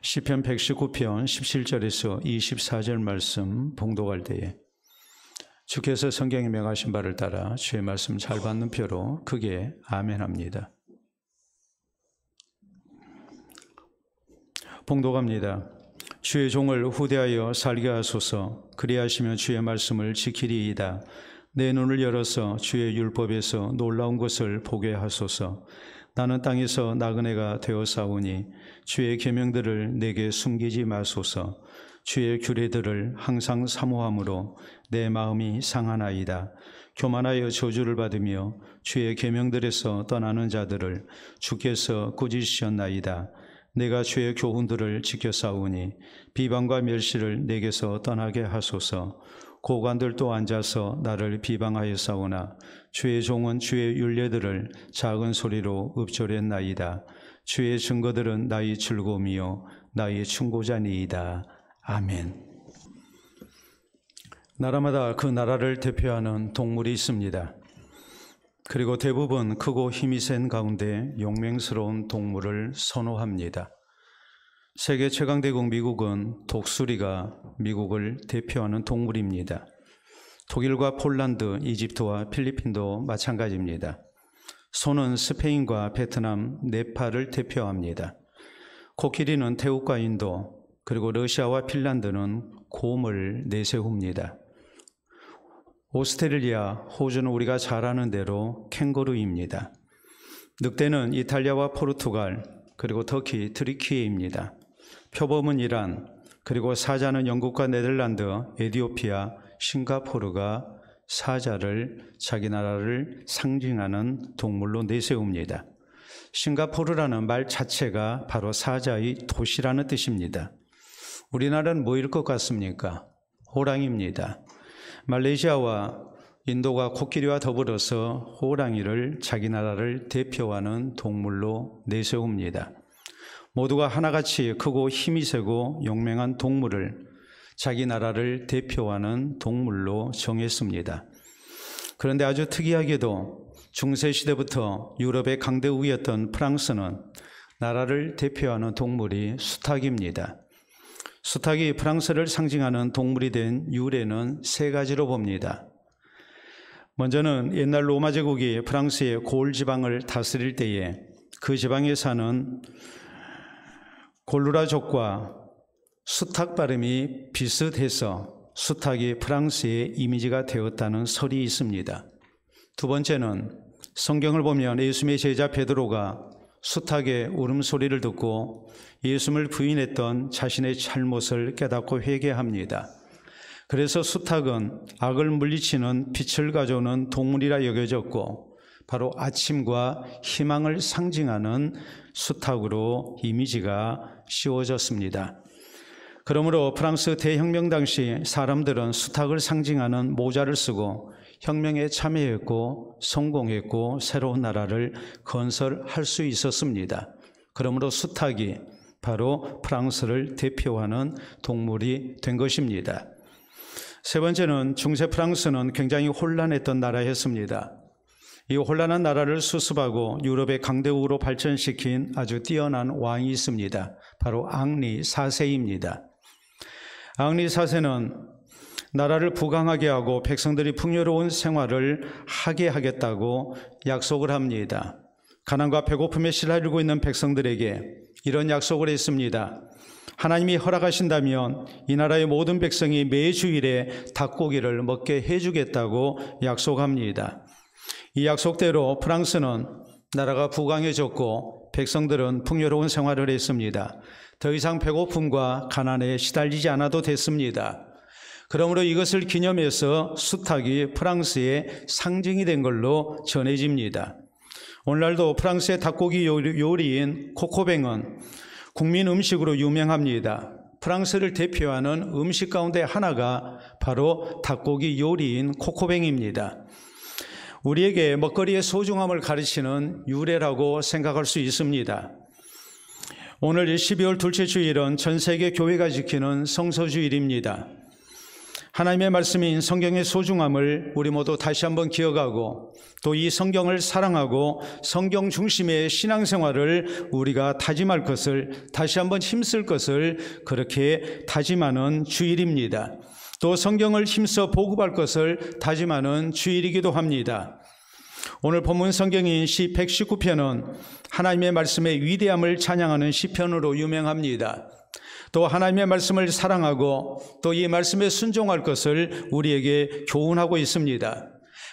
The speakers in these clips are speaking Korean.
시편 119편 17절에서 24절 말씀 봉독할 때에 주께서 성경에 명하신 바를 따라 주의 말씀 잘 받는 표로 크게 아멘합니다. 봉독합니다. 주의 종을 후대하여 살게 하소서. 그리하시면 주의 말씀을 지키리이다. 내 눈을 열어서 주의 율법에서 놀라운 것을 보게 하소서. 나는 땅에서 나그네가 되어사오니 주의 계명들을 내게 숨기지 마소서. 주의 규례들을 항상 사모함으로 내 마음이 상하나이다. 교만하여 저주를 받으며 주의 계명들에서 떠나는 자들을 주께서 꾸짖으셨나이다. 내가 주의 교훈들을 지켜싸우니 비방과 멸시를 내게서 떠나게 하소서. 고관들도 앉아서 나를 비방하여 싸우나 주의 종은 주의 율례들을 작은 소리로 읊조렸나이다. 주의 증거들은 나의 즐거움이요 나의 충고자니이다. 아멘. 나라마다 그 나라를 대표하는 동물이 있습니다. 그리고 대부분 크고 힘이 센 가운데 용맹스러운 동물을 선호합니다. 세계 최강대국 미국은 독수리가 미국을 대표하는 동물입니다. 독일과 폴란드, 이집트와 필리핀도 마찬가지입니다. 소는 스페인과 베트남, 네팔을 대표합니다. 코끼리는 태국과 인도, 그리고 러시아와 핀란드는 곰을 내세웁니다. 오스트레일리아, 호주는 우리가 잘 아는 대로 캥거루입니다. 늑대는 이탈리아와 포르투갈, 그리고 터키, 트리키예입니다. 표범은 이란, 그리고 사자는 영국과 네덜란드, 에티오피아, 싱가포르가 사자를 자기 나라를 상징하는 동물로 내세웁니다. 싱가포르라는 말 자체가 바로 사자의 도시라는 뜻입니다. 우리나라는 뭐일 것 같습니까? 호랑이입니다. 말레이시아와 인도가 코끼리와 더불어서 호랑이를 자기 나라를 대표하는 동물로 내세웁니다. 모두가 하나같이 크고 힘이 세고 용맹한 동물을 자기 나라를 대표하는 동물로 정했습니다. 그런데 아주 특이하게도 중세시대부터 유럽의 강대국이었던 프랑스는 나라를 대표하는 동물이 수탉입니다. 수탉이 프랑스를 상징하는 동물이 된 유래는 세 가지로 봅니다. 먼저는 옛날 로마 제국이 프랑스의 고을 지방을 다스릴 때에 그 지방에 사는 골루라족과 수탉 발음이 비슷해서 수탉이 프랑스의 이미지가 되었다는 설이 있습니다. 두 번째는 성경을 보면 예수님의 제자 베드로가 수탉의 울음소리를 듣고 예수님을 부인했던 자신의 잘못을 깨닫고 회개합니다. 그래서 수탉은 악을 물리치는 빛을 가져오는 동물이라 여겨졌고 바로 아침과 희망을 상징하는 수탉으로 이미지가 씌워졌습니다. 그러므로 프랑스 대혁명 당시 사람들은 수탉을 상징하는 모자를 쓰고 혁명에 참여했고 성공했고 새로운 나라를 건설할 수 있었습니다. 그러므로 수탉이 바로 프랑스를 대표하는 동물이 된 것입니다. 세 번째는 중세 프랑스는 굉장히 혼란했던 나라였습니다. 이 혼란한 나라를 수습하고 유럽의 강대국으로 발전시킨 아주 뛰어난 왕이 있습니다. 바로 앙리 4세입니다. 앙리 4세는 나라를 부강하게 하고 백성들이 풍요로운 생활을 하게 하겠다고 약속을 합니다. 가난과 배고픔에 시달리고 있는 백성들에게 이런 약속을 했습니다. 하나님이 허락하신다면 이 나라의 모든 백성이 매주일에 닭고기를 먹게 해주겠다고 약속합니다. 이 약속대로 프랑스는 나라가 부강해졌고 백성들은 풍요로운 생활을 했습니다. 더 이상 배고픔과 가난에 시달리지 않아도 됐습니다. 그러므로 이것을 기념해서 수탉이 프랑스의 상징이 된 걸로 전해집니다. 오늘날도 프랑스의 닭고기 요리인 코코뱅은 국민 음식으로 유명합니다. 프랑스를 대표하는 음식 가운데 하나가 바로 닭고기 요리인 코코뱅입니다. 우리에게 먹거리의 소중함을 가르치는 유래라고 생각할 수 있습니다. 오늘 12월 둘째 주일은 전 세계 교회가 지키는 성서주일입니다. 하나님의 말씀인 성경의 소중함을 우리 모두 다시 한번 기억하고 또 이 성경을 사랑하고 성경 중심의 신앙생활을 우리가 다짐할 것을, 다시 한번 힘쓸 것을 그렇게 다짐하는 주일입니다. 또 성경을 힘써 보급할 것을 다짐하는 주일이기도 합니다. 오늘 본문 성경인 시 119편은 하나님의 말씀의 위대함을 찬양하는 시편으로 유명합니다. 또 하나님의 말씀을 사랑하고 또 이 말씀에 순종할 것을 우리에게 교훈하고 있습니다.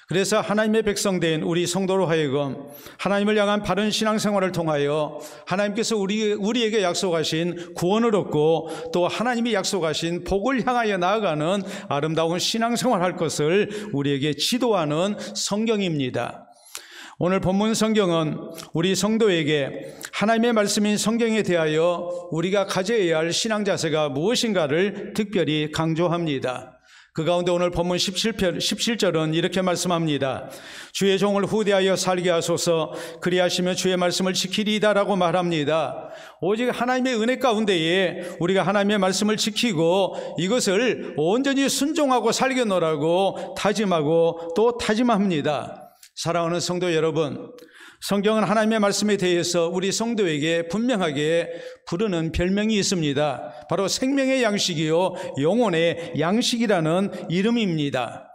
그래서 하나님의 백성된 우리 성도로 하여금 하나님을 향한 바른 신앙생활을 통하여 하나님께서 우리에게 약속하신 구원을 얻고 또 하나님이 약속하신 복을 향하여 나아가는 아름다운 신앙생활을 할 것을 우리에게 지도하는 성경입니다. 오늘 본문 성경은 우리 성도에게 하나님의 말씀인 성경에 대하여 우리가 가져야 할 신앙 자세가 무엇인가를 특별히 강조합니다. 그 가운데 오늘 본문 17절은 이렇게 말씀합니다. 주의 종을 후대하여 살게 하소서, 그리하시면 주의 말씀을 지키리이다라고 말합니다. 오직 하나님의 은혜 가운데에 우리가 하나님의 말씀을 지키고 이것을 온전히 순종하고 살게노라고 다짐하고 또 다짐합니다. 사랑하는 성도 여러분, 성경은 하나님의 말씀에 대해서 우리 성도에게 분명하게 부르는 별명이 있습니다. 바로 생명의 양식이요 영혼의 양식이라는 이름입니다.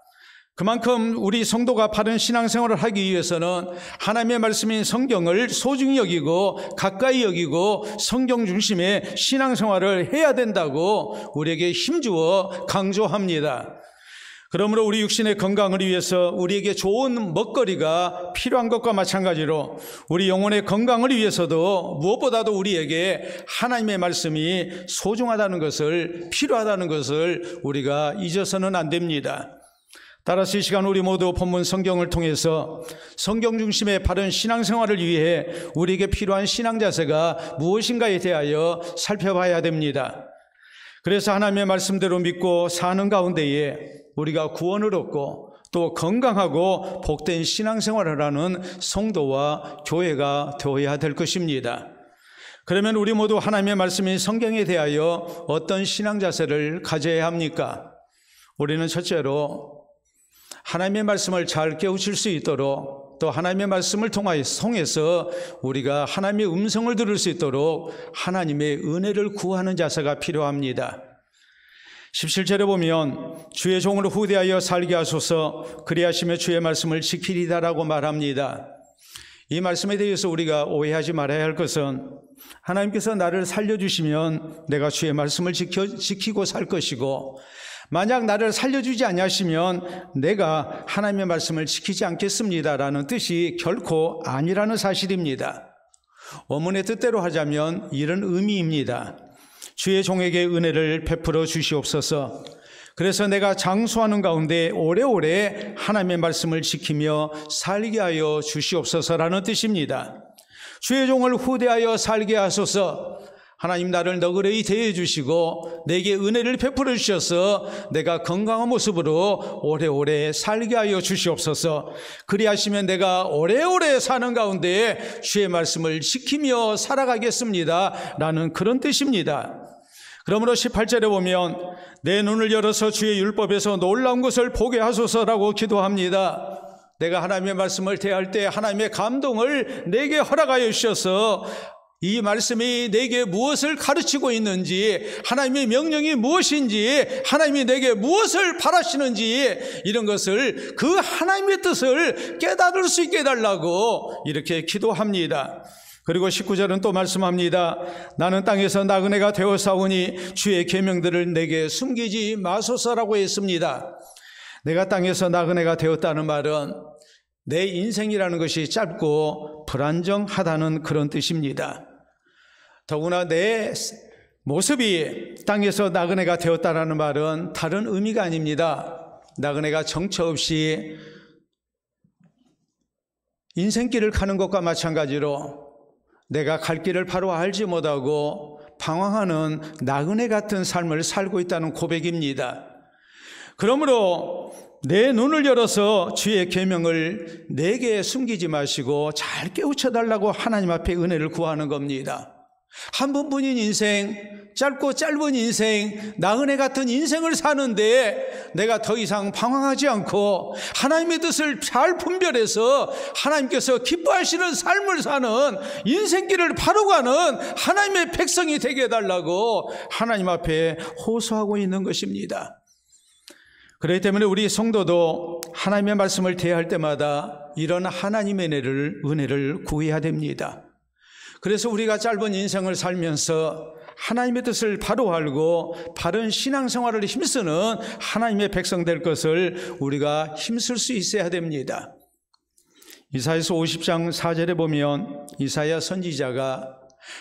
그만큼 우리 성도가 바른 신앙생활을 하기 위해서는 하나님의 말씀인 성경을 소중히 여기고 가까이 여기고 성경 중심의 신앙생활을 해야 된다고 우리에게 힘주어 강조합니다. 그러므로 우리 육신의 건강을 위해서 우리에게 좋은 먹거리가 필요한 것과 마찬가지로 우리 영혼의 건강을 위해서도 무엇보다도 우리에게 하나님의 말씀이 소중하다는 것을, 필요하다는 것을 우리가 잊어서는 안 됩니다. 따라서 이 시간 우리 모두 본문 성경을 통해서 성경 중심의 바른 신앙생활을 위해 우리에게 필요한 신앙 자세가 무엇인가에 대하여 살펴봐야 됩니다. 그래서 하나님의 말씀대로 믿고 사는 가운데에 우리가 구원을 얻고 또 건강하고 복된 신앙생활을 하는 성도와 교회가 되어야 될 것입니다. 그러면 우리 모두 하나님의 말씀인 성경에 대하여 어떤 신앙 자세를 가져야 합니까? 우리는 첫째로 하나님의 말씀을 잘 깨우칠 수 있도록 또 하나님의 말씀을 통해서 우리가 하나님의 음성을 들을 수 있도록 하나님의 은혜를 구하는 자세가 필요합니다. 17절에 보면 주의 종을 후대하여 살게 하소서, 그리하시며 주의 말씀을 지키리다라고 말합니다. 이 말씀에 대해서 우리가 오해하지 말아야 할 것은 하나님께서 나를 살려주시면 내가 주의 말씀을 지키고 살 것이고 만약 나를 살려주지 아니하시면 내가 하나님의 말씀을 지키지 않겠습니다라는 뜻이 결코 아니라는 사실입니다. 원문의 뜻대로 하자면 이런 의미입니다. 주의 종에게 은혜를 베풀어 주시옵소서. 그래서 내가 장수하는 가운데 오래오래 하나님의 말씀을 지키며 살게 하여 주시옵소서라는 뜻입니다. 주의 종을 후대하여 살게 하소서. 하나님 나를 너그러이 대해 주시고 내게 은혜를 베풀어 주셔서 내가 건강한 모습으로 오래오래 살게 하여 주시옵소서. 그리하시면 내가 오래오래 사는 가운데 주의 말씀을 지키며 살아가겠습니다 라는 그런 뜻입니다. 그러므로 18절에 보면 내 눈을 열어서 주의 율법에서 놀라운 것을 보게 하소서라고 기도합니다. 내가 하나님의 말씀을 대할 때 하나님의 감동을 내게 허락하여 주셔서 이 말씀이 내게 무엇을 가르치고 있는지, 하나님의 명령이 무엇인지, 하나님이 내게 무엇을 바라시는지 이런 것을 그 하나님의 뜻을 깨달을 수 있게 해달라고 이렇게 기도합니다. 그리고 19절은 또 말씀합니다. 나는 땅에서 나그네가 되어사오니 주의 계명들을 내게 숨기지 마소서라고 했습니다. 내가 땅에서 나그네가 되었다는 말은 내 인생이라는 것이 짧고 불안정하다는 그런 뜻입니다. 더구나 내 모습이 땅에서 나그네가 되었다는 말은 다른 의미가 아닙니다. 나그네가 정처 없이 인생길을 가는 것과 마찬가지로 내가 갈 길을 바로 알지 못하고 방황하는 나그네 같은 삶을 살고 있다는 고백입니다. 그러므로 내 눈을 열어서 주의 계명을 내게 숨기지 마시고 잘 깨우쳐 달라고 하나님 앞에 은혜를 구하는 겁니다. 한 번뿐인 인생, 짧고 짧은 인생, 나그네 같은 인생을 사는데 내가 더 이상 방황하지 않고 하나님의 뜻을 잘 분별해서 하나님께서 기뻐하시는 삶을 사는 인생길을 바로 가는 하나님의 백성이 되게 해달라고 하나님 앞에 호소하고 있는 것입니다. 그렇기 때문에 우리 성도도 하나님의 말씀을 대할 때마다 이런 하나님의 은혜를 구해야 됩니다. 그래서 우리가 짧은 인생을 살면서 하나님의 뜻을 바로 알고 바른 신앙생활을 힘쓰는 하나님의 백성 될 것을 우리가 힘쓸 수 있어야 됩니다. 이사야서 50장 4절에 보면 이사야 선지자가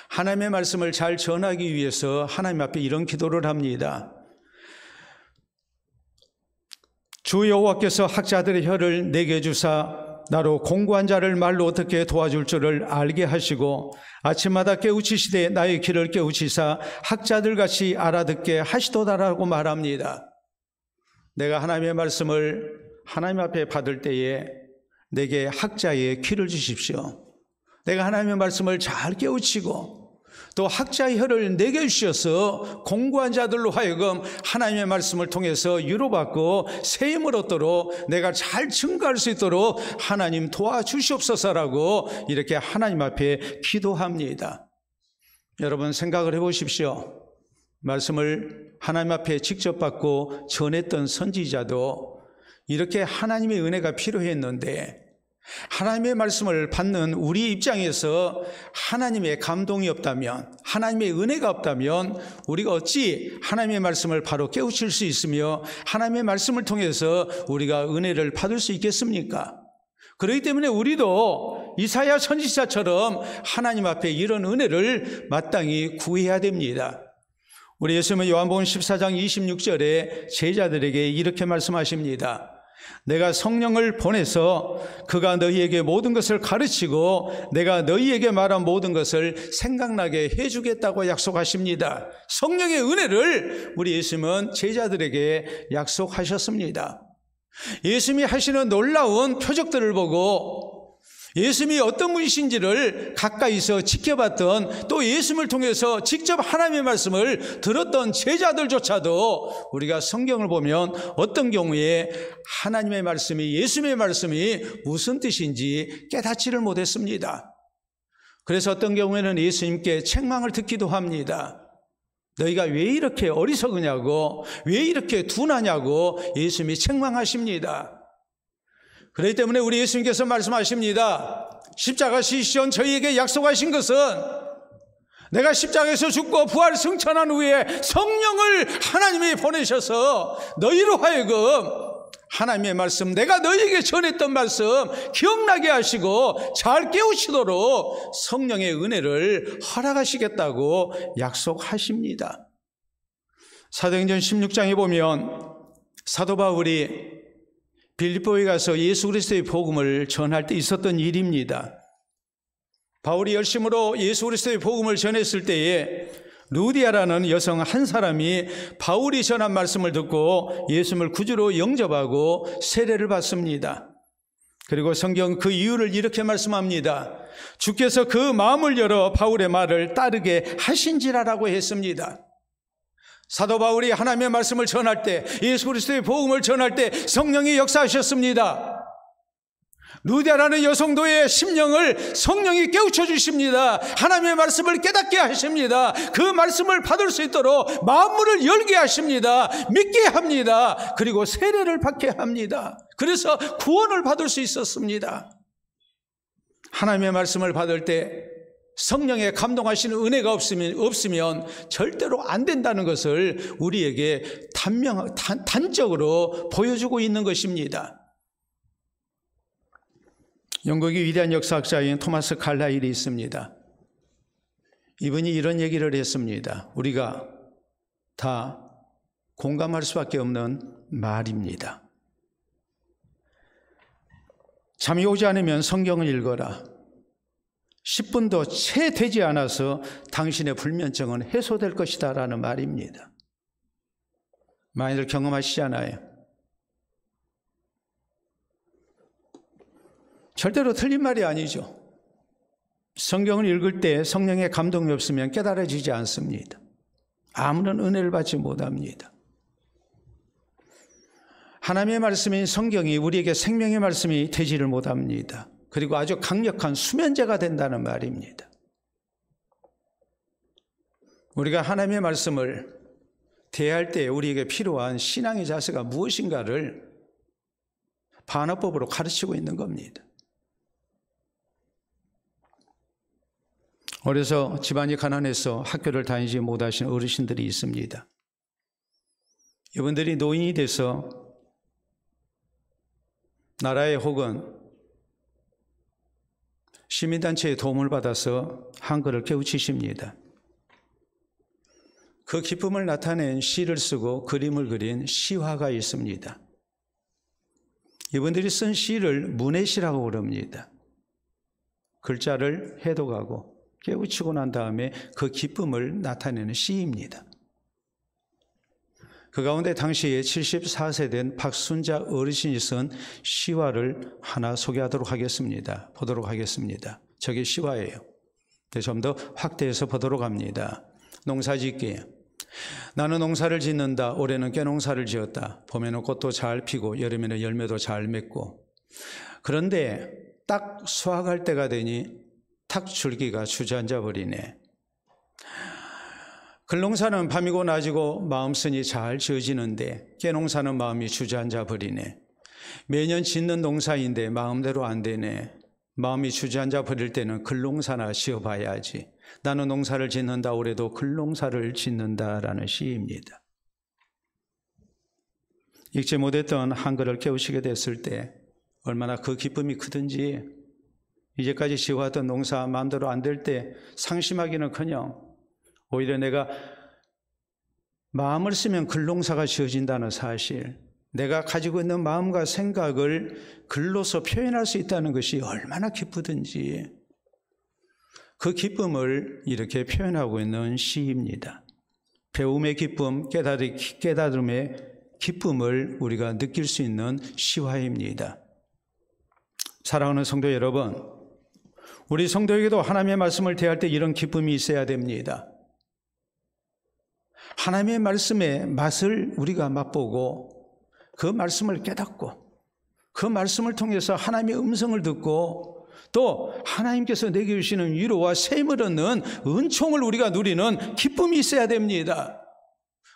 하나님의 말씀을 잘 전하기 위해서 하나님 앞에 이런 기도를 합니다. 주 여호와께서 학자들의 혀를 내게 주사 나로 공고한 자를 말로 어떻게 도와줄 줄을 알게 하시고 아침마다 깨우치시되 나의 귀를 깨우치사 학자들같이 알아듣게 하시도다라고 말합니다. 내가 하나님의 말씀을 하나님 앞에 받을 때에 내게 학자의 귀를 주십시오. 내가 하나님의 말씀을 잘 깨우치고 또 학자의 혀를 내게 주셔서 공고한 자들로 하여금 하나님의 말씀을 통해서 위로받고 세임을 얻도록 내가 잘 증거할 수 있도록 하나님 도와주시옵소서라고 이렇게 하나님 앞에 기도합니다. 여러분 생각을 해보십시오. 말씀을 하나님 앞에 직접 받고 전했던 선지자도 이렇게 하나님의 은혜가 필요했는데 하나님의 말씀을 받는 우리 입장에서 하나님의 감동이 없다면, 하나님의 은혜가 없다면 우리가 어찌 하나님의 말씀을 바로 깨우칠 수 있으며 하나님의 말씀을 통해서 우리가 은혜를 받을 수 있겠습니까? 그렇기 때문에 우리도 이사야 선지자처럼 하나님 앞에 이런 은혜를 마땅히 구해야 됩니다. 우리 예수님은 요한복음 14장 26절에 제자들에게 이렇게 말씀하십니다. 내가 성령을 보내서 그가 너희에게 모든 것을 가르치고 내가 너희에게 말한 모든 것을 생각나게 해주겠다고 약속하십니다. 성령의 은혜를 우리 예수님은 제자들에게 약속하셨습니다. 예수님이 하시는 놀라운 표적들을 보고 예수님이 어떤 분이신지를 가까이서 지켜봤던 또 예수님을 통해서 직접 하나님의 말씀을 들었던 제자들조차도 우리가 성경을 보면 어떤 경우에 하나님의 말씀이 예수님의 말씀이 무슨 뜻인지 깨닫지를 못했습니다. 그래서 어떤 경우에는 예수님께 책망을 듣기도 합니다. 너희가 왜 이렇게 어리석으냐고 왜 이렇게 둔하냐고 예수님이 책망하십니다. 그렇기 때문에 우리 예수님께서 말씀하십니다. 십자가 시시온 저희에게 약속하신 것은 내가 십자가에서 죽고 부활 승천한 후에 성령을 하나님이 보내셔서 너희로 하여금 하나님의 말씀, 내가 너희에게 전했던 말씀 기억나게 하시고 잘 깨우치도록 성령의 은혜를 허락하시겠다고 약속하십니다. 사도행전 16장에 보면 사도 바울이 빌립보에 가서 예수 그리스도의 복음을 전할 때 있었던 일입니다. 바울이 열심으로 예수 그리스도의 복음을 전했을 때에 루디아라는 여성 한 사람이 바울이 전한 말씀을 듣고 예수님을 구주로 영접하고 세례를 받습니다. 그리고 성경 그 이유를 이렇게 말씀합니다. 주께서 그 마음을 열어 바울의 말을 따르게 하신지라라고 했습니다. 사도 바울이 하나님의 말씀을 전할 때 예수 그리스도의 복음을 전할 때 성령이 역사하셨습니다. 루디아라는 여성도의 심령을 성령이 깨우쳐 주십니다. 하나님의 말씀을 깨닫게 하십니다. 그 말씀을 받을 수 있도록 마음문을 열게 하십니다. 믿게 합니다. 그리고 세례를 받게 합니다. 그래서 구원을 받을 수 있었습니다. 하나님의 말씀을 받을 때 성령의 감동하시는 은혜가 없으면 절대로 안 된다는 것을 우리에게 단적으로 보여주고 있는 것입니다. 영국의 위대한 역사학자인 토마스 칼라일이 있습니다. 이분이 이런 얘기를 했습니다. 우리가 다 공감할 수밖에 없는 말입니다. 잠이 오지 않으면 성경을 읽어라. 10분도 채 되지 않아서 당신의 불면증은 해소될 것이다 라는 말입니다. 많이들 경험하시잖아요. 절대로 틀린 말이 아니죠. 성경을 읽을 때 성령의 감동이 없으면 깨달아지지 않습니다. 아무런 은혜를 받지 못합니다. 하나님의 말씀인 성경이 우리에게 생명의 말씀이 되지를 못합니다. 그리고 아주 강력한 수면제가 된다는 말입니다. 우리가 하나님의 말씀을 대할 때 우리에게 필요한 신앙의 자세가 무엇인가를 반어법으로 가르치고 있는 겁니다. 어려서 집안이 가난해서 학교를 다니지 못하신 어르신들이 있습니다. 이분들이 노인이 돼서 나라의 혹은 시민단체의 도움을 받아서 한글을 깨우치십니다. 그 기쁨을 나타낸 시를 쓰고 그림을 그린 시화가 있습니다. 이분들이 쓴 시를 문해시라고 부릅니다. 글자를 해독하고 깨우치고 난 다음에 그 기쁨을 나타내는 시입니다. 그 가운데 당시에 74세 된 박순자 어르신이 쓴 시화를 하나 소개하도록 하겠습니다. 보도록 하겠습니다. 저게 시화예요. 좀 더 확대해서 보도록 합니다. 농사짓기. 나는 농사를 짓는다. 올해는 깨농사를 지었다. 봄에는 꽃도 잘 피고 여름에는 열매도 잘 맺고. 그런데 딱 수확할 때가 되니 탁 줄기가 주저앉아 버리네. 글농사는 밤이고 낮이고 마음 쓰니 잘 지어지는데 깨농사는 마음이 주저앉아 버리네. 매년 짓는 농사인데 마음대로 안 되네. 마음이 주저앉아 버릴 때는 글농사나 지어봐야지. 나는 농사를 짓는다. 올해도 글농사를 짓는다라는 시입니다. 읽지 못했던 한글을 깨우치게 됐을 때 얼마나 그 기쁨이 크든지 이제까지 지어왔던 농사 마음대로 안 될 때 상심하기는커녕 오히려 내가 마음을 쓰면 글농사가 지어진다는 사실, 내가 가지고 있는 마음과 생각을 글로서 표현할 수 있다는 것이 얼마나 기쁘든지 그 기쁨을 이렇게 표현하고 있는 시입니다. 배움의 기쁨, 깨달음의 기쁨을 우리가 느낄 수 있는 시화입니다. 사랑하는 성도 여러분, 우리 성도에게도 하나님의 말씀을 대할 때 이런 기쁨이 있어야 됩니다. 하나님의 말씀의 맛을 우리가 맛보고 그 말씀을 깨닫고 그 말씀을 통해서 하나님의 음성을 듣고 또 하나님께서 내게 주시는 위로와 셈을 얻는 은총을 우리가 누리는 기쁨이 있어야 됩니다.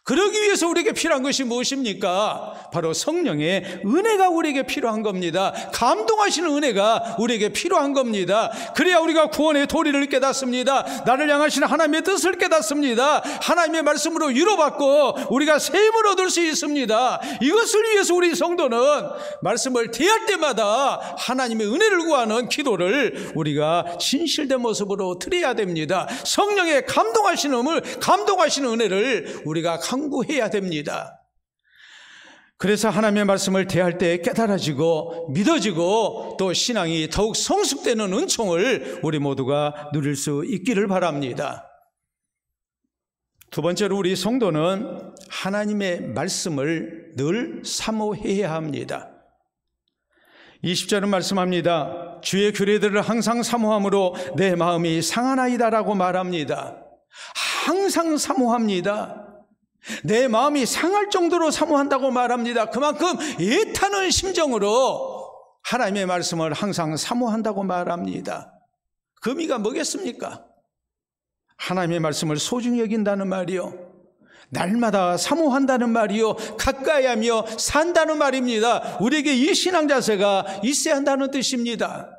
그러기 위해서 우리에게 필요한 것이 무엇입니까? 바로 성령의 은혜가 우리에게 필요한 겁니다. 감동하시는 은혜가 우리에게 필요한 겁니다. 그래야 우리가 구원의 도리를 깨닫습니다. 나를 향하시는 하나님의 뜻을 깨닫습니다. 하나님의 말씀으로 위로받고 우리가 셈을 얻을 수 있습니다. 이것을 위해서 우리 성도는 말씀을 대할 때마다 하나님의 은혜를 구하는 기도를 우리가 진실된 모습으로 드려야 됩니다. 성령의 감동하시는 은혜를 우리가 강구해야 됩니다. 그래서 하나님의 말씀을 대할 때 깨달아지고 믿어지고 또 신앙이 더욱 성숙되는 은총을 우리 모두가 누릴 수 있기를 바랍니다. 두 번째로 우리 성도는 하나님의 말씀을 늘 사모해야 합니다. 20절은 말씀합니다. 주의 규례들을 항상 사모함으로 내 마음이 상하나이다라고 말합니다. 항상 사모합니다. 내 마음이 상할 정도로 사모한다고 말합니다. 그만큼 애타는 심정으로 하나님의 말씀을 항상 사모한다고 말합니다. 그 의미가 뭐겠습니까? 하나님의 말씀을 소중히 여긴다는 말이요, 날마다 사모한다는 말이요, 가까이 하며 산다는 말입니다. 우리에게 이 신앙 자세가 있어야 한다는 뜻입니다.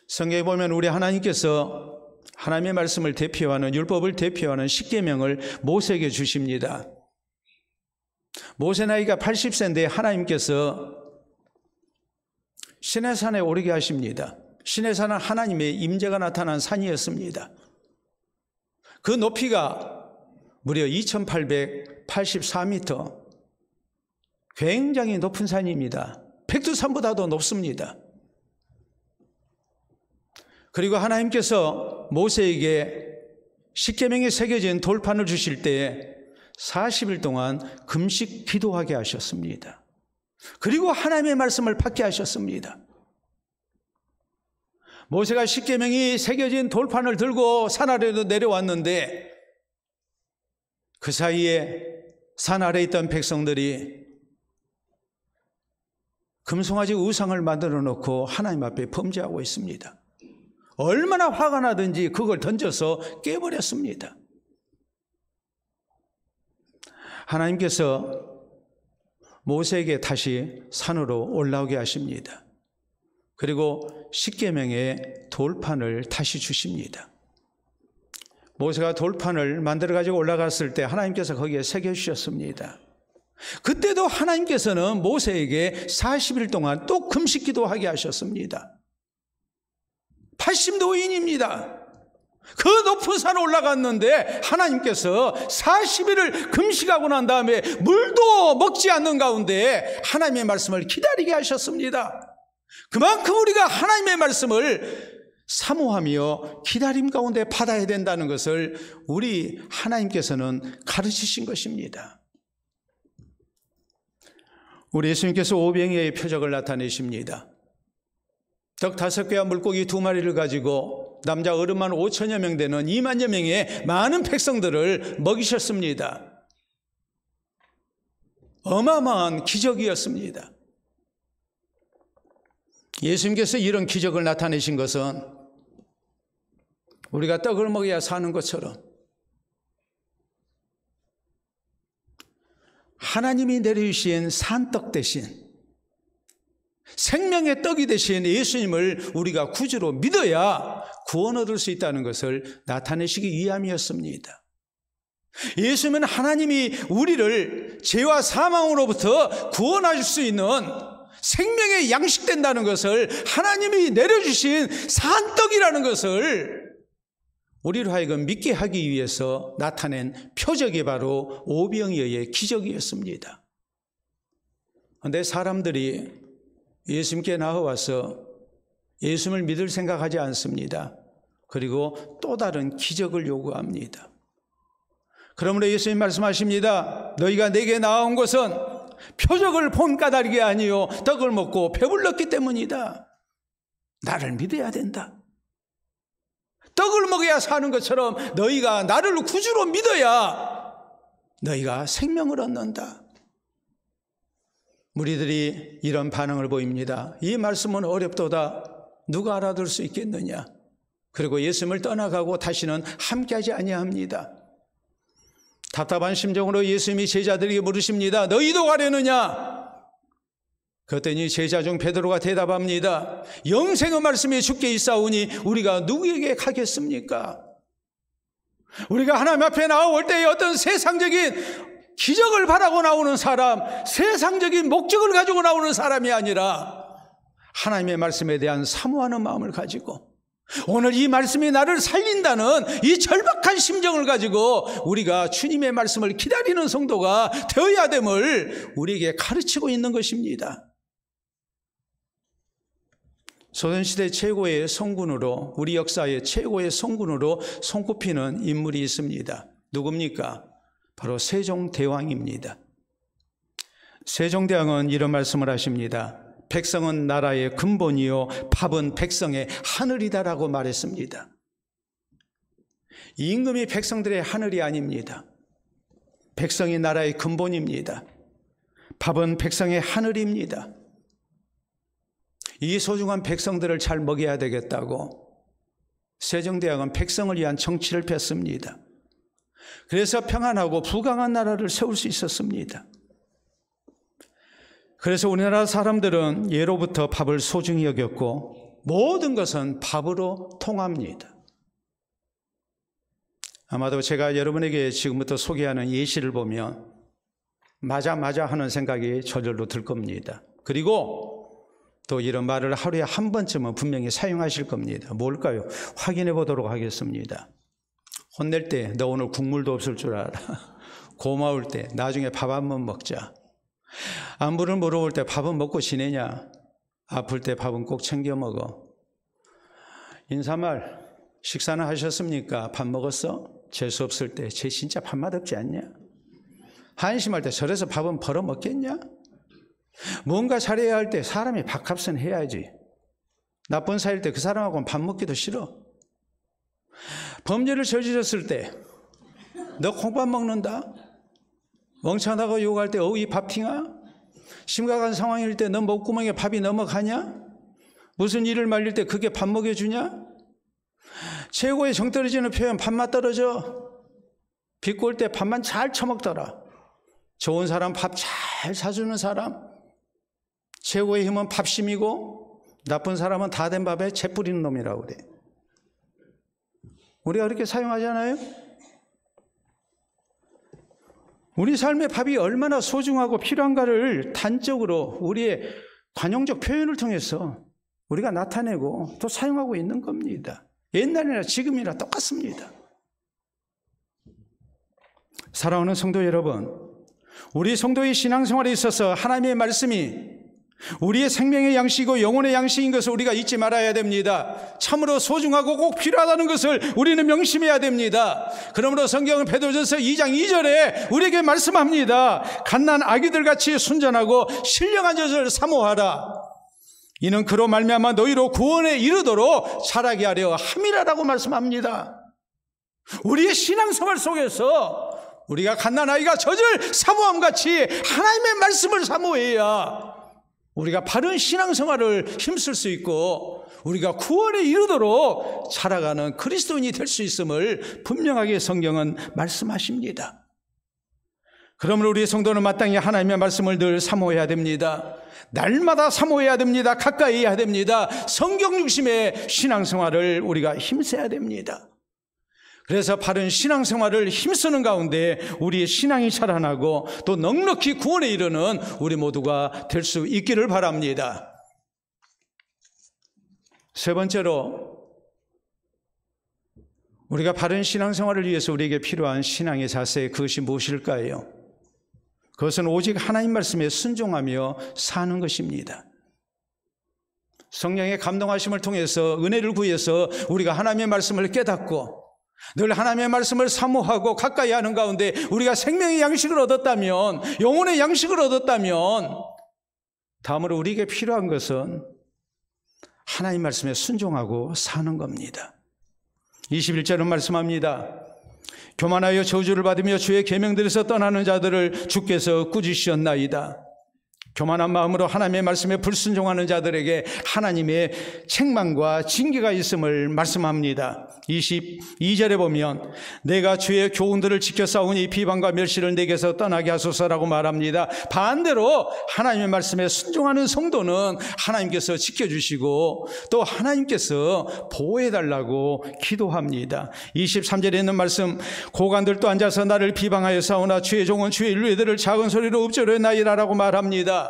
성경에 보면 우리 하나님께서 하나님의 말씀을 대표하는, 율법을 대표하는 십계명을 모세에게 주십니다. 모세 나이가 80세인데 하나님께서 시내산에 오르게 하십니다. 시내산은 하나님의 임재가 나타난 산이었습니다. 그 높이가 무려 2884m, 굉장히 높은 산입니다. 백두산보다도 높습니다. 그리고 하나님께서 모세에게 십계명이 새겨진 돌판을 주실 때 40일 동안 금식 기도하게 하셨습니다. 그리고 하나님의 말씀을 받게 하셨습니다. 모세가 십계명이 새겨진 돌판을 들고 산 아래로 내려왔는데 그 사이에 산 아래에 있던 백성들이 금송아지 우상을 만들어 놓고 하나님 앞에 범죄하고 있습니다. 얼마나 화가 나든지 그걸 던져서 깨버렸습니다. 하나님께서 모세에게 다시 산으로 올라오게 하십니다. 그리고 십계명의 돌판을 다시 주십니다. 모세가 돌판을 만들어 가지고 올라갔을 때 하나님께서 거기에 새겨주셨습니다. 그때도 하나님께서는 모세에게 40일 동안 또 금식기도 하게 하셨습니다. 80도인입니다. 그 높은 산에 올라갔는데 하나님께서 40일을 금식하고 난 다음에 물도 먹지 않는 가운데 하나님의 말씀을 기다리게 하셨습니다. 그만큼 우리가 하나님의 말씀을 사모하며 기다림 가운데 받아야 된다는 것을 우리 하나님께서는 가르치신 것입니다. 우리 예수님께서 오병이어의 표적을 나타내십니다. 떡 5개와 물고기 2마리를 가지고 남자 어른만 5천여 명 되는 2만여 명의 많은 백성들을 먹이셨습니다. 어마어마한 기적이었습니다. 예수님께서 이런 기적을 나타내신 것은 우리가 떡을 먹어야 사는 것처럼 하나님이 내려주신 산떡 대신 생명의 떡이 되신 예수님을 우리가 구주로 믿어야 구원 얻을 수 있다는 것을 나타내시기 위함이었습니다. 예수님은 하나님이 우리를 죄와 사망으로부터 구원하실 수 있는 생명의 양식된다는 것을 하나님이 내려주신 산떡이라는 것을 우리로 하여금 믿게 하기 위해서 나타낸 표적이 바로 오병이어의 기적이었습니다. 그런데 사람들이 예수님께 나와서 예수님을 믿을 생각하지 않습니다. 그리고 또 다른 기적을 요구합니다. 그러므로 예수님 말씀하십니다. 너희가 내게 나온 것은 표적을 본 까닭이 아니요 떡을 먹고 배불렀기 때문이다. 나를 믿어야 된다. 떡을 먹어야 사는 것처럼 너희가 나를 구주로 믿어야 너희가 생명을 얻는다. 무리들이 이런 반응을 보입니다. 이 말씀은 어렵도다. 누가 알아들 수 있겠느냐. 그리고 예수님을 떠나가고 다시는 함께하지 아니합니다. 답답한 심정으로 예수님이 제자들에게 물으십니다. 너희도 가려느냐? 그랬더니 제자 중 베드로가 대답합니다. 영생의 말씀이 주께 있사오니 우리가 누구에게 가겠습니까? 우리가 하나님 앞에 나올 때 어떤 세상적인 기적을 바라고 나오는 사람, 세상적인 목적을 가지고 나오는 사람이 아니라 하나님의 말씀에 대한 사모하는 마음을 가지고 오늘 이 말씀이 나를 살린다는 이 절박한 심정을 가지고 우리가 주님의 말씀을 기다리는 성도가 되어야 됨을 우리에게 가르치고 있는 것입니다. 조선시대 최고의 성군으로, 우리 역사의 최고의 성군으로 손꼽히는 인물이 있습니다. 누굽니까? 바로 세종대왕입니다. 세종대왕은 이런 말씀을 하십니다. 백성은 나라의 근본이요 밥은 백성의 하늘이다라고 말했습니다. 임금이 백성들의 하늘이 아닙니다. 백성이 나라의 근본입니다. 밥은 백성의 하늘입니다. 이 소중한 백성들을 잘 먹여야 되겠다고 세종대왕은 백성을 위한 정치를 폈습니다. 그래서 평안하고 부강한 나라를 세울 수 있었습니다. 그래서 우리나라 사람들은 예로부터 밥을 소중히 여겼고 모든 것은 밥으로 통합니다. 아마도 제가 여러분에게 지금부터 소개하는 예시를 보면 맞아 하는 생각이 저절로 들 겁니다. 그리고 또 이런 말을 하루에 한 번쯤은 분명히 사용하실 겁니다. 뭘까요? 확인해 보도록 하겠습니다. 혼낼 때 너 오늘 국물도 없을 줄 알아. 고마울 때 나중에 밥 한번 먹자. 안부를 물어볼 때 밥은 먹고 지내냐? 아플 때 밥은 꼭 챙겨 먹어. 인사말 식사는 하셨습니까? 밥 먹었어? 재수 없을 때 쟤 진짜 밥맛 없지 않냐? 한심할 때 저래서 밥은 벌어 먹겠냐? 뭔가 잘해야 할 때 사람이 밥값은 해야지. 나쁜 사이일 때 그 사람하고는 밥 먹기도 싫어. 범죄를 저질렀을 때 너 콩밥 먹는다? 멍청하다고 욕할 때 이 밥팅아? 심각한 상황일 때 너 목구멍에 밥이 넘어가냐? 무슨 일을 말릴 때 그게 밥 먹여주냐? 최고의 정 떨어지는 표현, 밥맛 떨어져. 비꼴 때 밥만 잘 처먹더라. 좋은 사람, 밥 잘 사주는 사람. 최고의 힘은 밥심이고 나쁜 사람은 다 된 밥에 채 뿌리는 놈이라고 그래. 우리가 그렇게 사용하잖아요. 우리 삶의 밥이 얼마나 소중하고 필요한가를 단적으로 우리의 관용적 표현을 통해서 우리가 나타내고 또 사용하고 있는 겁니다. 옛날이나 지금이나 똑같습니다. 사랑하는 성도 여러분, 우리 성도의 신앙생활에 있어서 하나님의 말씀이 우리의 생명의 양식이고 영혼의 양식인 것을 우리가 잊지 말아야 됩니다. 참으로 소중하고 꼭 필요하다는 것을 우리는 명심해야 됩니다. 그러므로 성경은 베드로전서 2장 2절에 우리에게 말씀합니다. 갓난 아기들같이 순전하고 신령한 젖을 사모하라. 이는 그로 말미암아 너희로 구원에 이르도록 자라게 하려 함이라라고 말씀합니다. 우리의 신앙생활 속에서 우리가 갓난아이가 젖을 사모함같이 하나님의 말씀을 사모해야 우리가 바른 신앙생활을 힘쓸 수 있고 우리가 구원에 이르도록 자라가는 그리스도인이 될 수 있음을 분명하게 성경은 말씀하십니다. 그러므로 우리 성도는 마땅히 하나님의 말씀을 늘 사모해야 됩니다. 날마다 사모해야 됩니다. 가까이 해야 됩니다. 성경 중심의 신앙생활을 우리가 힘써야 됩니다. 그래서 바른 신앙생활을 힘쓰는 가운데 우리의 신앙이 자라나고 또 넉넉히 구원에 이르는 우리 모두가 될 수 있기를 바랍니다. 세 번째로 우리가 바른 신앙생활을 위해서 우리에게 필요한 신앙의 자세, 그것이 무엇일까요? 그것은 오직 하나님 말씀에 순종하며 사는 것입니다. 성령의 감동하심을 통해서 은혜를 구해서 우리가 하나님의 말씀을 깨닫고 늘 하나님의 말씀을 사모하고 가까이 하는 가운데 우리가 생명의 양식을 얻었다면, 영혼의 양식을 얻었다면 다음으로 우리에게 필요한 것은 하나님 말씀에 순종하고 사는 겁니다. 21절은 말씀합니다. 교만하여 저주를 받으며 주의 계명들에서 떠나는 자들을 주께서 꾸짖으셨나이다. 교만한 마음으로 하나님의 말씀에 불순종하는 자들에게 하나님의 책망과 징계가 있음을 말씀합니다. 22절에 보면 내가 주의 교훈들을 지켜 싸우니 비방과 멸시를 내게서 떠나게 하소서라고 말합니다. 반대로 하나님의 말씀에 순종하는 성도는 하나님께서 지켜주시고 또 하나님께서 보호해달라고 기도합니다. 23절에 있는 말씀, 고관들도 앉아서 나를 비방하여 싸우나 주의 종은 주의 인류애들을 작은 소리로 읊조려나이다라고 말합니다.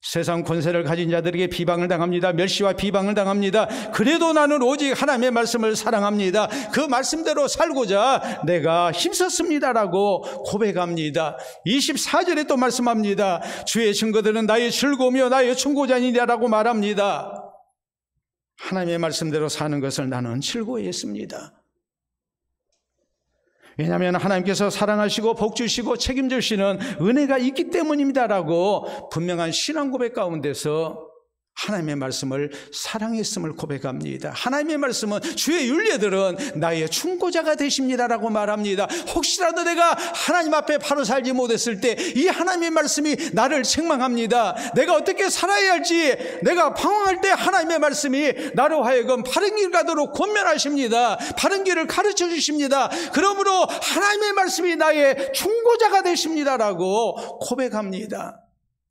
세상 권세를 가진 자들에게 비방을 당합니다. 멸시와 비방을 당합니다. 그래도 나는 오직 하나님의 말씀을 사랑합니다. 그 말씀대로 살고자 내가 힘썼습니다라고 고백합니다. 24절에 또 말씀합니다. 주의 증거들은 나의 즐거우며 나의 충고자니라고 말합니다. 하나님의 말씀대로 사는 것을 나는 즐거워했습니다. 왜냐하면 하나님께서 사랑하시고 복주시고 책임지시는 은혜가 있기 때문입니다라고 분명한 신앙 고백 가운데서 하나님의 말씀을 사랑했음을 고백합니다. 하나님의 말씀은 주의 율례들은 나의 충고자가 되십니다라고 말합니다. 혹시라도 내가 하나님 앞에 바로 살지 못했을 때 이 하나님의 말씀이 나를 책망합니다. 내가 어떻게 살아야 할지 내가 방황할 때 하나님의 말씀이 나로 하여금 바른 길 가도록 권면하십니다. 바른 길을 가르쳐 주십니다. 그러므로 하나님의 말씀이 나의 충고자가 되십니다라고 고백합니다.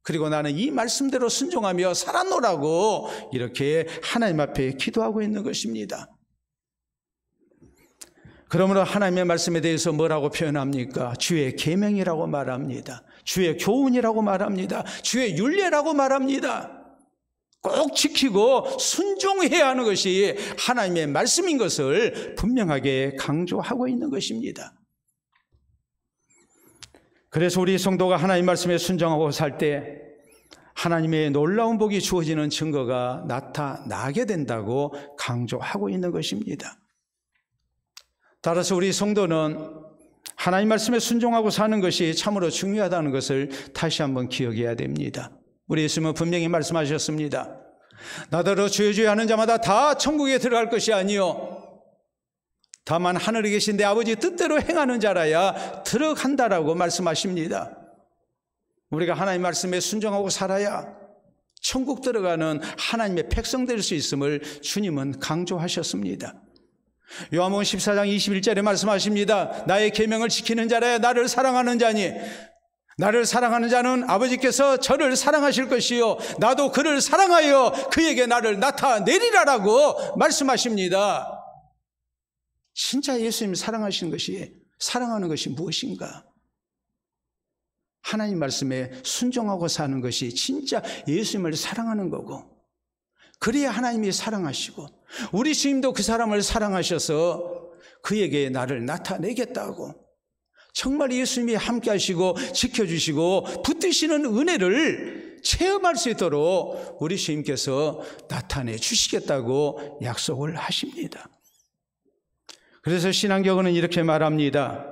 그리고 나는 이 말씀대로 순종하며 살아노라고 이렇게 하나님 앞에 기도하고 있는 것입니다. 그러므로 하나님의 말씀에 대해서 뭐라고 표현합니까? 주의 계명이라고 말합니다. 주의 교훈이라고 말합니다. 주의 율례라고 말합니다. 꼭 지키고 순종해야 하는 것이 하나님의 말씀인 것을 분명하게 강조하고 있는 것입니다. 그래서 우리 성도가 하나님 말씀에 순종하고 살 때 하나님의 놀라운 복이 주어지는 증거가 나타나게 된다고 강조하고 있는 것입니다. 따라서 우리 성도는 하나님 말씀에 순종하고 사는 것이 참으로 중요하다는 것을 다시 한번 기억해야 됩니다. 우리 예수님은 분명히 말씀하셨습니다. 나더러 주여 주여 하는 자마다 다 천국에 들어갈 것이 아니요 다만 하늘에 계신 내 아버지 뜻대로 행하는 자라야 들어간다라고 말씀하십니다. 우리가 하나님 말씀에 순종하고 살아야 천국 들어가는 하나님의 백성 될 수 있음을 주님은 강조하셨습니다. 요한복음 14장 21절에 말씀하십니다. 나의 계명을 지키는 자라야 나를 사랑하는 자니 나를 사랑하는 자는 아버지께서 저를 사랑하실 것이요 나도 그를 사랑하여 그에게 나를 나타내리라라고 말씀하십니다. 진짜 예수님 사랑하는 것이 무엇인가? 하나님 말씀에 순종하고 사는 것이 진짜 예수님을 사랑하는 거고, 그래야 하나님이 사랑하시고 우리 주님도 그 사람을 사랑하셔서 그에게 나를 나타내겠다고, 정말 예수님이 함께 하시고 지켜주시고 붙드시는 은혜를 체험할 수 있도록 우리 주님께서 나타내 주시겠다고 약속을 하십니다. 그래서 신앙경은 이렇게 말합니다.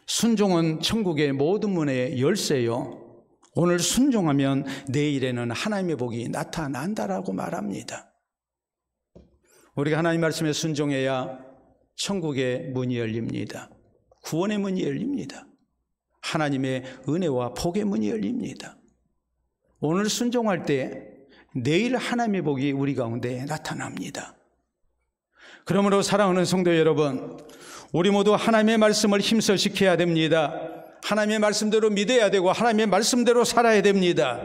순종은 천국의 모든 문의 열쇠요. 오늘 순종하면 내일에는 하나님의 복이 나타난다라고 말합니다. 우리가 하나님 말씀에 순종해야 천국의 문이 열립니다. 구원의 문이 열립니다. 하나님의 은혜와 복의 문이 열립니다. 오늘 순종할 때 내일 하나님의 복이 우리 가운데 나타납니다. 그러므로 사랑하는 성도 여러분, 우리 모두 하나님의 말씀을 힘써 지켜야 됩니다. 하나님의 말씀대로 믿어야 되고 하나님의 말씀대로 살아야 됩니다.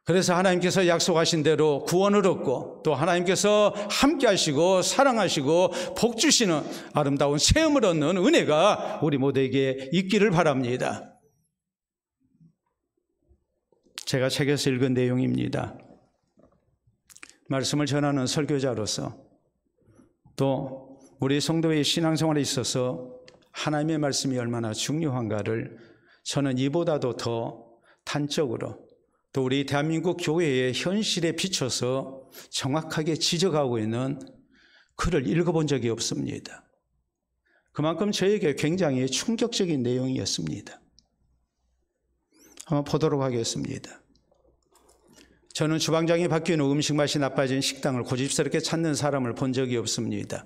그래서 하나님께서 약속하신 대로 구원을 얻고 또 하나님께서 함께 하시고 사랑하시고 복 주시는 아름다운 체험을 얻는 은혜가 우리 모두에게 있기를 바랍니다. 제가 책에서 읽은 내용입니다. 말씀을 전하는 설교자로서 또 우리 성도의 신앙생활에 있어서 하나님의 말씀이 얼마나 중요한가를 저는 이보다도 더 단적으로 또 우리 대한민국 교회의 현실에 비춰서 정확하게 지적하고 있는 글을 읽어본 적이 없습니다. 그만큼 저에게 굉장히 충격적인 내용이었습니다. 한번 보도록 하겠습니다. 저는 주방장이 바뀌는 후 음식 맛이 나빠진 식당을 고집스럽게 찾는 사람을 본 적이 없습니다.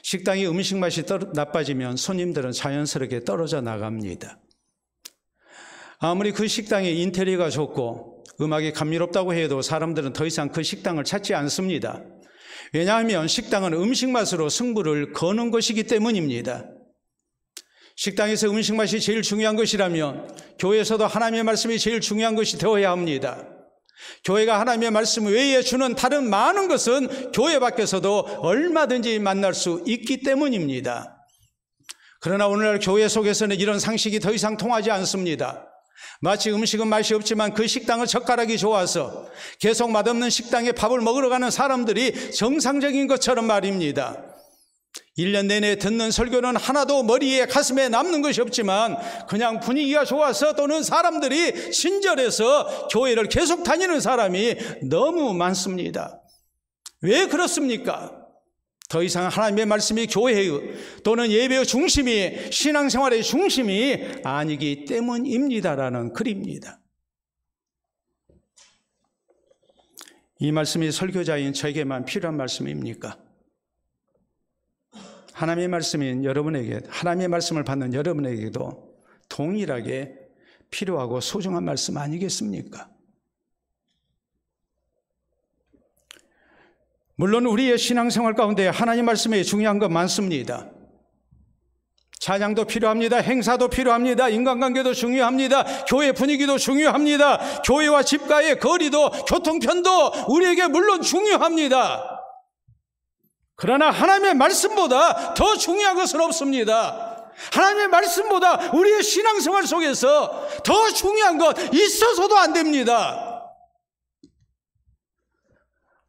식당의 음식 맛이 나빠지면 손님들은 자연스럽게 떨어져 나갑니다. 아무리 그 식당의 인테리어가 좋고 음악이 감미롭다고 해도 사람들은 더 이상 그 식당을 찾지 않습니다. 왜냐하면 식당은 음식 맛으로 승부를 거는 것이기 때문입니다. 식당에서 음식 맛이 제일 중요한 것이라면 교회에서도 하나님의 말씀이 제일 중요한 것이 되어야 합니다. 교회가 하나님의 말씀 외에 주는 다른 많은 것은 교회 밖에서도 얼마든지 만날 수 있기 때문입니다. 그러나 오늘날 교회 속에서는 이런 상식이 더 이상 통하지 않습니다. 마치 음식은 맛이 없지만 그 식당은 젓가락이 좋아서 계속 맛없는 식당에 밥을 먹으러 가는 사람들이 정상적인 것처럼 말입니다. 1년 내내 듣는 설교는 하나도 머리에 가슴에 남는 것이 없지만 그냥 분위기가 좋아서 또는 사람들이 친절해서 교회를 계속 다니는 사람이 너무 많습니다. 왜 그렇습니까? 더 이상 하나님의 말씀이 교회의 또는 예배의 중심이 신앙생활의 중심이 아니기 때문입니다라는 글입니다. 이 말씀이 설교자인 저에게만 필요한 말씀입니까? 하나님의 말씀인 여러분에게, 하나님의 말씀을 받는 여러분에게도 동일하게 필요하고 소중한 말씀 아니겠습니까? 물론 우리의 신앙생활 가운데 하나님 말씀이 중요한 건 많습니다. 찬양도 필요합니다. 행사도 필요합니다. 인간관계도 중요합니다. 교회 분위기도 중요합니다. 교회와 집과의 거리도 교통편도 우리에게 물론 중요합니다. 그러나 하나님의 말씀보다 더 중요한 것은 없습니다. 하나님의 말씀보다 우리의 신앙생활 속에서 더 중요한 것 있어서도 안 됩니다.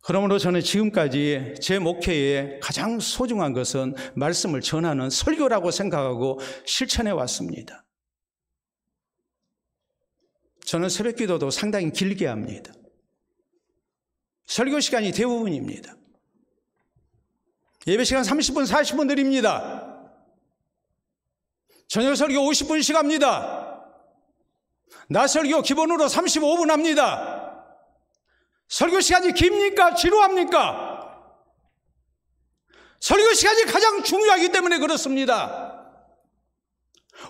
그러므로 저는 지금까지 제 목회에 가장 소중한 것은 말씀을 전하는 설교라고 생각하고 실천해 왔습니다. 저는 새벽기도도 상당히 길게 합니다. 설교 시간이 대부분입니다. 예배 시간 30분, 40분 드립니다. 저녁 설교 50분씩 합니다. 낮 설교 기본으로 35분 합니다. 설교 시간이 깁니까? 지루합니까? 설교 시간이 가장 중요하기 때문에 그렇습니다.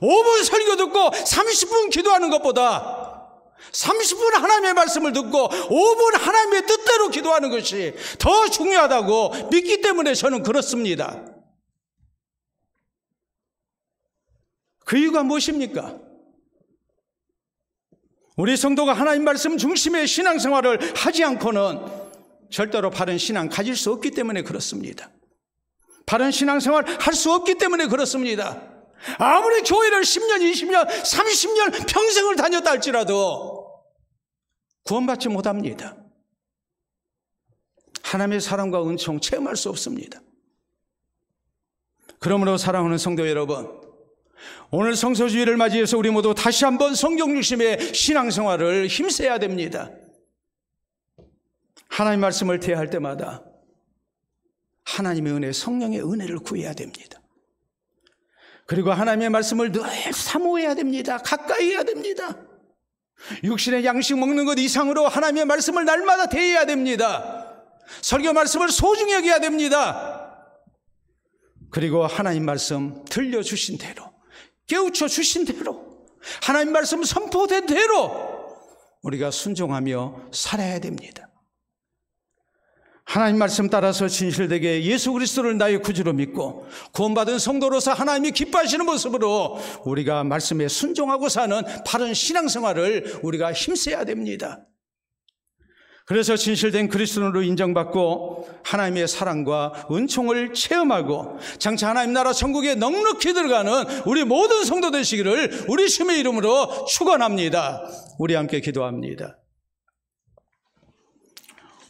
5분 설교 듣고 30분 기도하는 것보다 30분 하나님의 말씀을 듣고 5분 하나님의 뜻대로 기도하는 것이 더 중요하다고 믿기 때문에 저는 그렇습니다. 그 이유가 무엇입니까? 우리 성도가 하나님 말씀 중심의 신앙생활을 하지 않고는 절대로 바른 신앙 가질 수 없기 때문에 그렇습니다. 바른 신앙생활 할 수 없기 때문에 그렇습니다. 아무리 교회를 10년, 20년, 30년 평생을 다녔다 할지라도 구원받지 못합니다. 하나님의 사랑과 은총 체험할 수 없습니다. 그러므로 사랑하는 성도 여러분, 오늘 성서주의를 맞이해서 우리 모두 다시 한번 성경 중심의 신앙생활을 힘써야 됩니다. 하나님 말씀을 대할 때마다 하나님의 은혜, 성령의 은혜를 구해야 됩니다. 그리고 하나님의 말씀을 늘 사모해야 됩니다. 가까이 해야 됩니다. 육신의 양식 먹는 것 이상으로 하나님의 말씀을 날마다 대해야 됩니다. 설교 말씀을 소중히 여겨야 됩니다. 그리고 하나님 말씀 들려주신 대로, 깨우쳐 주신 대로, 하나님 말씀 선포된 대로 우리가 순종하며 살아야 됩니다. 하나님 말씀 따라서 진실되게 예수 그리스도를 나의 구주로 믿고 구원받은 성도로서 하나님이 기뻐하시는 모습으로 우리가 말씀에 순종하고 사는 바른 신앙생활을 우리가 힘써야 됩니다. 그래서 진실된 그리스도인으로 인정받고 하나님의 사랑과 은총을 체험하고 장차 하나님 나라 천국에 넉넉히 들어가는 우리 모든 성도 되시기를 우리 주님의 이름으로 축원합니다. 우리 함께 기도합니다.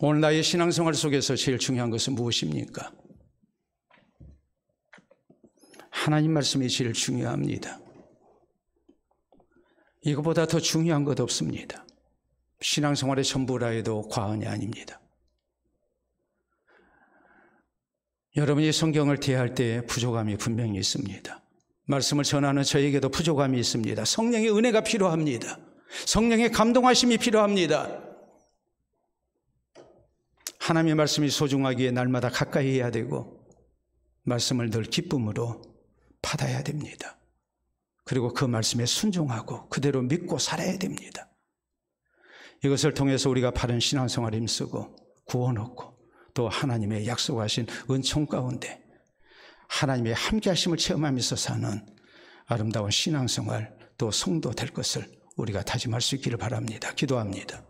오늘 나의 신앙생활 속에서 제일 중요한 것은 무엇입니까? 하나님 말씀이 제일 중요합니다. 이것보다 더 중요한 것 없습니다. 신앙생활의 전부라 해도 과언이 아닙니다. 여러분이 성경을 대할 때 부족함이 분명히 있습니다. 말씀을 전하는 저에게도 부족함이 있습니다. 성령의 은혜가 필요합니다. 성령의 감동하심이 필요합니다. 하나님의 말씀이 소중하기에 날마다 가까이 해야 되고 말씀을 늘 기쁨으로 받아야 됩니다. 그리고 그 말씀에 순종하고 그대로 믿고 살아야 됩니다. 이것을 통해서 우리가 바른 신앙생활에 힘쓰고 구원 얻고 또 하나님의 약속하신 은총 가운데 하나님의 함께하심을 체험하면서 사는 아름다운 신앙생활 또 성도 될 것을 우리가 다짐할 수 있기를 바랍니다. 기도합니다.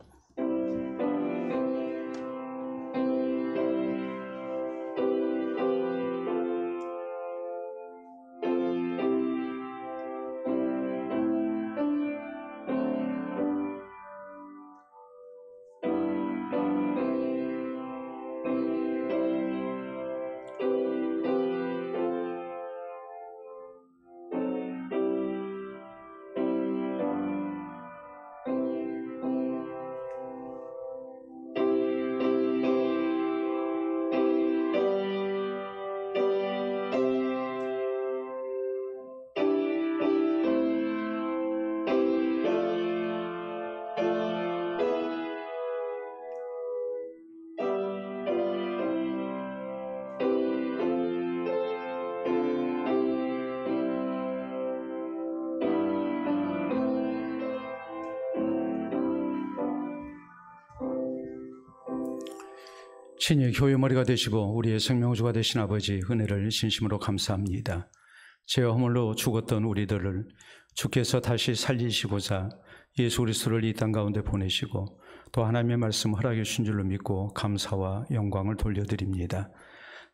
친히 교회 머리가 되시고 우리의 생명주가 되신 아버지 은혜를 진심으로 감사합니다. 죄와 허물로 죽었던 우리들을 주께서 다시 살리시고자 예수 그리스도를 이 땅 가운데 보내시고 또 하나님의 말씀 허락해 주신 줄로 믿고 감사와 영광을 돌려드립니다.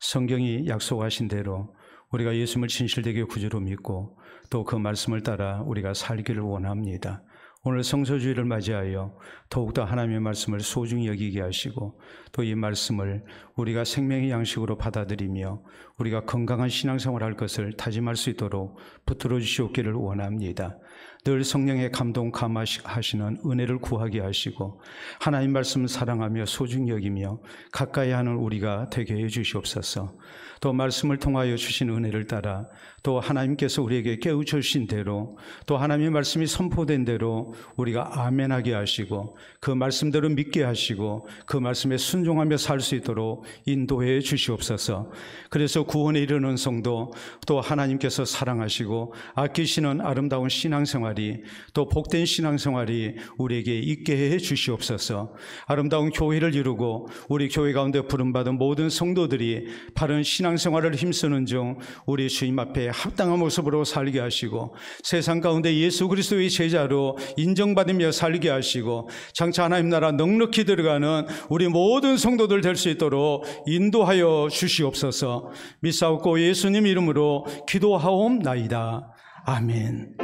성경이 약속하신 대로 우리가 예수님을 진실되게 구주로 믿고 또 그 말씀을 따라 우리가 살기를 원합니다. 오늘 성서주의를 맞이하여 더욱더 하나님의 말씀을 소중히 여기게 하시고 또 이 말씀을 우리가 생명의 양식으로 받아들이며 우리가 건강한 신앙생활을 할 것을 다짐할 수 있도록 붙들어 주시옵기를 원합니다. 늘 성령의 감동 감화하시는 은혜를 구하게 하시고 하나님 말씀을 사랑하며 소중히 여기며 가까이 하는 우리가 되게 해 주시옵소서. 또 말씀을 통하여 주신 은혜를 따라 또 하나님께서 우리에게 깨우쳐주신 대로 또 하나님의 말씀이 선포된 대로 우리가 아멘하게 하시고 그 말씀대로 믿게 하시고 그 말씀에 순종하며 살 수 있도록 인도해 주시옵소서. 그래서 구원에 이르는 성도 또 하나님께서 사랑하시고 아끼시는 아름다운 신앙생활이 또 복된 신앙생활이 우리에게 있게 해 주시옵소서. 아름다운 교회를 이루고 우리 교회 가운데 부름받은 모든 성도들이 바른 신앙생활을 힘쓰는 중 우리 주님 앞에 합당한 모습으로 살게 하시고 세상 가운데 예수 그리스도의 제자로 인정받으며 살게 하시고 장차 하나님 나라 넉넉히 들어가는 우리 모든 성도들 될 수 있도록 인도하여 주시옵소서. 믿사옵고 예수님 이름으로 기도하옵나이다. 아멘.